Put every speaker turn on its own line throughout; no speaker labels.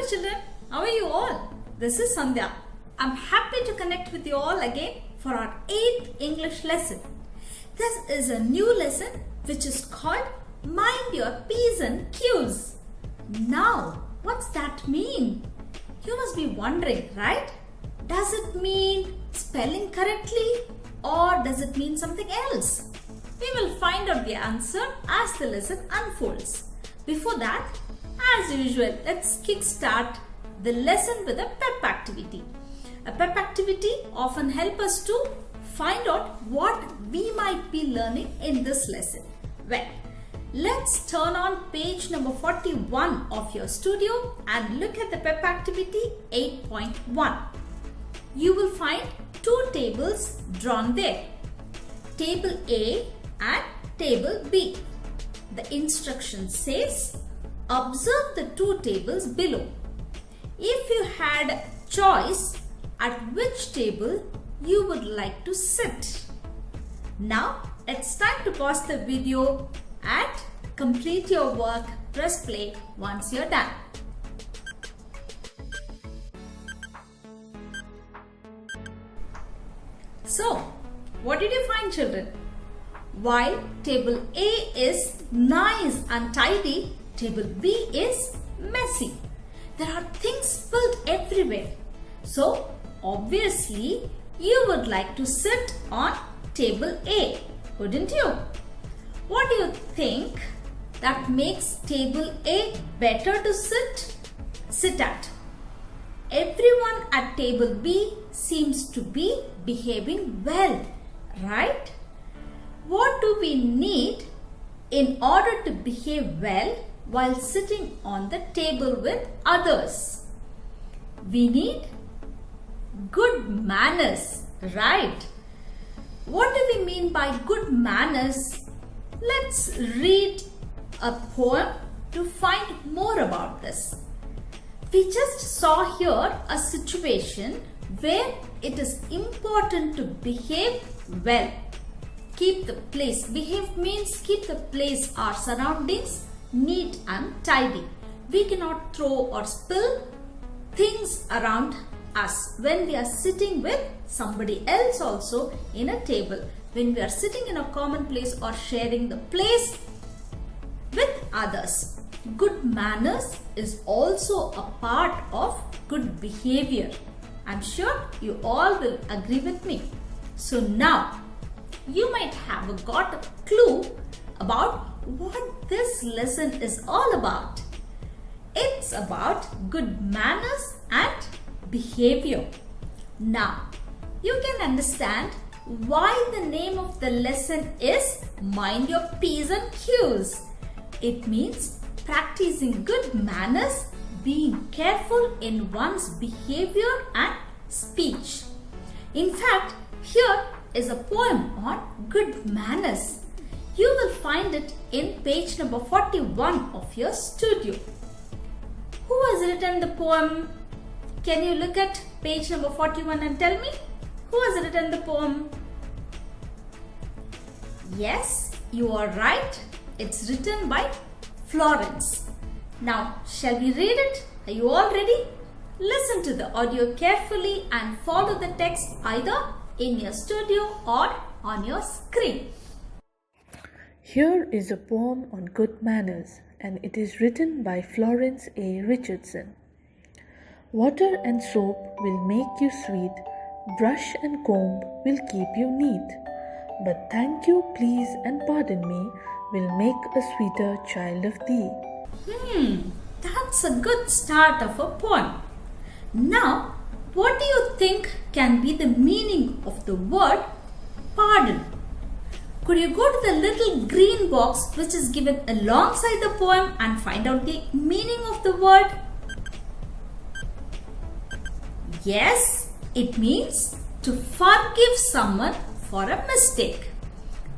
Hello children, how are you all? This is Sandhya. I'm happy to connect with you all again for our 8th English lesson. This is a new lesson which is called Mind Your P's and Q's. Now, what's that mean? You must be wondering, right? Does it mean spelling correctly or does it mean something else? We will find out the answer as the lesson unfolds. Before that, as usual, let's kickstart the lesson with a pep activity. A pep activity often helps us to find out what we might be learning in this lesson. Well, let's turn on page number 41 of your studio and look at the pep activity 8.1. You will find two tables drawn there. Table A and Table B. The instruction says, observe the two tables below. If you had choice at which table you would like to sit. Now it's time to pause the video and complete your work. Press play once you're done. So, what did you find, children? While table A is nice and tidy, table B is messy. There are things spilled everywhere. So, obviously, you would like to sit on table A, wouldn't you? What do you think that makes table A better to sit at? Everyone at table B seems to be behaving well, right? What do we need in order to behave well while sitting on the table with others? We need good manners, right? What do we mean by good manners? Let's read a poem to find more about this. We just saw here a situation where it is important to behave well. Keep the place. Behave means keep the place, our surroundings, neat and tidy. We cannot throw or spill things around us when we are sitting with somebody else also in a table. When we are sitting in a common place or sharing the place with others. Good manners is also a part of good behavior. I'm sure you all will agree with me. So now, you might have got a clue about what this lesson is all about. It's about good manners and behavior. Now, you can understand why the name of the lesson is Mind Your P's and Q's. It means practicing good manners, being careful in one's behavior and speech. In fact, here is a poem on good manners. You will find it in page number 41 of your studio. Who has written the poem? Can you look at page number 41 and tell me? Who has written the poem? Yes, you are right. It's written by Florence. Now, shall we read it? Are you all ready? Listen to the audio carefully and follow the text either in your studio or on your screen.
Here is a poem on good manners and it is written by Florence A. Richardson. Water and soap will make you sweet, brush and comb will keep you neat, but thank you, please and pardon me will make a sweeter child of thee.
That's a good start of a poem. Now, what do you think can be the meaning of the word pardon? Could you go to the little green box which is given alongside the poem and find out the meaning of the word? Yes, it means to forgive someone for a mistake.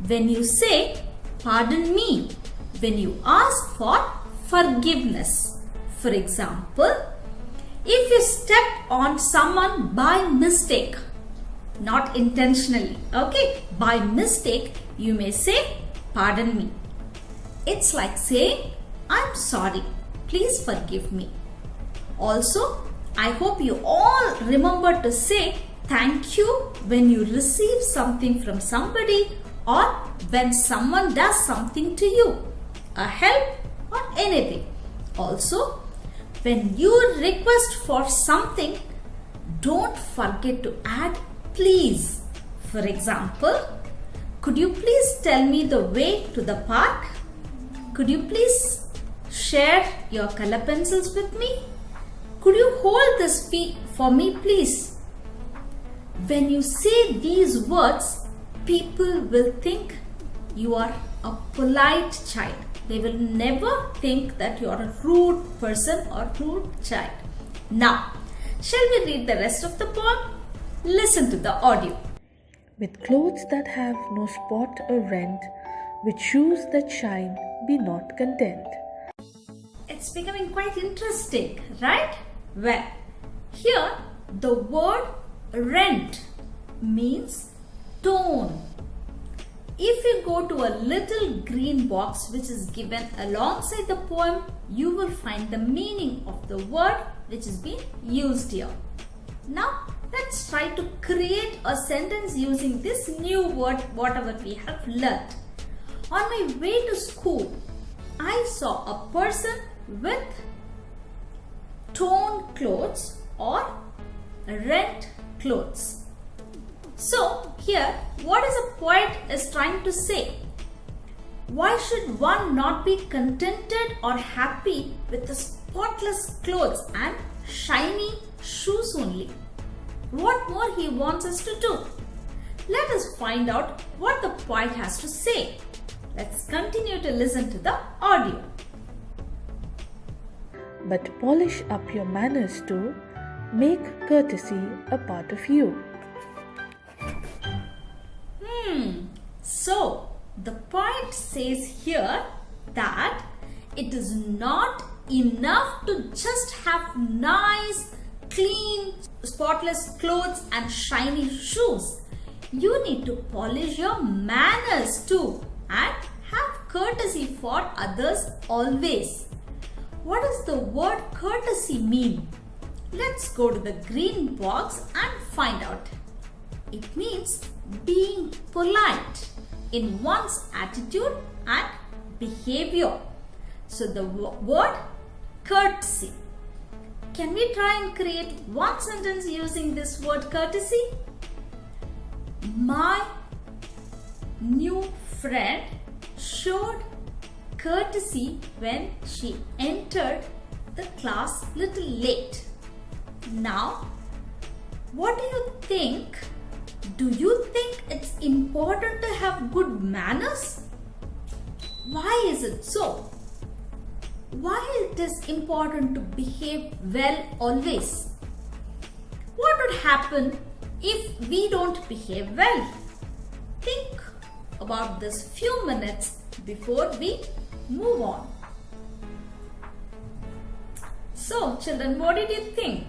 When you say, pardon me, when you ask for forgiveness. For example, if you step on someone by mistake, not intentionally, okay, by mistake, you may say, pardon me. It's like saying, I'm sorry, please forgive me. Also, I hope you all remember to say thank you when you receive something from somebody or when someone does something to you, a help or anything. Also, when you request for something, don't forget to add please. For example, could you please tell me the way to the park? Could you please share your color pencils with me? Could you hold this for me, please? When you say these words, people will think you are a polite child. They will never think that you are a rude person or rude child. Now, shall we read the rest of the poem? Listen to the audio.
With clothes that have no spot or rent, with shoes that shine, be not content.
It's becoming quite interesting, right? Well, here the word rent means tone. If you go to a little green box which is given alongside the poem, you will find the meaning of the word which is being used here. Now, let's try to create a sentence using this new word, whatever we have learnt. On my way to school, I saw a person with torn clothes or rent clothes. So here, what is a poet is trying to say? Why should one not be contented or happy with the spotless clothes and shiny shoes only? What more he wants us to do? Let us find out what the poet has to say. Let's continue to listen to the audio.
But polish up your manners too, make courtesy a part of you.
So, the poet says here that it is not enough to just have nice, clean, spotless clothes and shiny shoes. You need to polish your manners too and have courtesy for others always. What does the word courtesy mean? Let's go to the green box and find out. It means being polite in one's attitude and behavior. So the word courtesy. Can we try and create one sentence using this word courtesy? My new friend showed courtesy when she entered the class little late. Now, what do you think? Do you think it's important to have good manners? Why is it so? Why it is important to behave well always? What would happen if we don't behave well? Think about this few minutes before we move on. So, children, what did you think?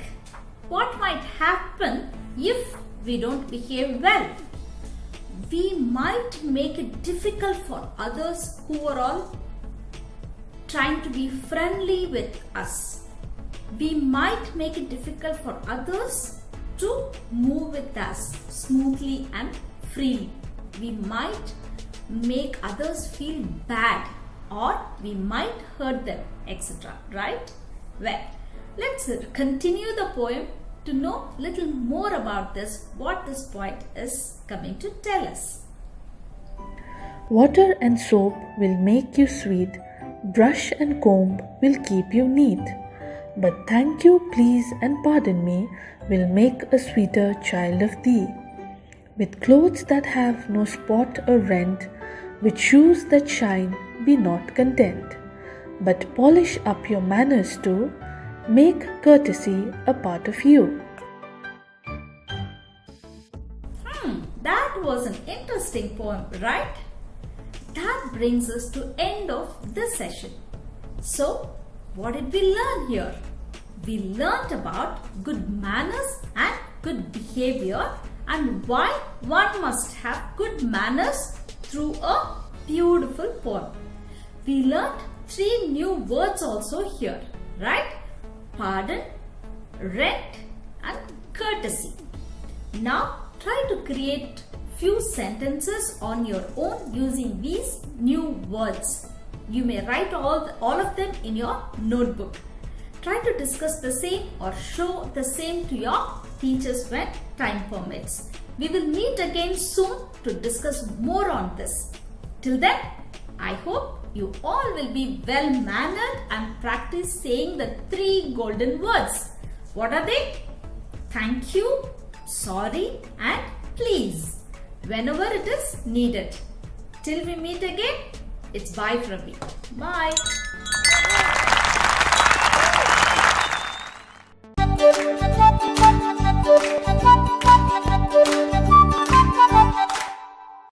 What might happen if we don't behave well? We might make it difficult for others who are all trying to be friendly with us. We might make it difficult for others to move with us smoothly and freely. We might make others feel bad or we might hurt them, etc. Right? Well, let's continue the poem to know little more about this, what this poet is coming to tell us.
Water and soap will make you sweet, brush and comb will keep you neat. But thank you, please and pardon me will make a sweeter child of thee. With clothes that have no spot or rent, with shoes that shine, be not content. But polish up your manners too, make courtesy a part of you.
That was an interesting poem, right? That brings us to end of this session. So, what did we learn here? We learnt about good manners and good behavior and why one must have good manners through a beautiful poem. We learnt 3 new words also here, right? Pardon, rent and courtesy. Now try to create few sentences on your own using these new words. You may write all of them in your notebook. Try to discuss the same or show the same to your teachers when time permits. We will meet again soon to discuss more on this. Till then, I hope you all will be well mannered and practice saying the 3 golden words. What are they? Thank you, sorry and please whenever it is needed. Till we meet again, it's bye from me. Bye.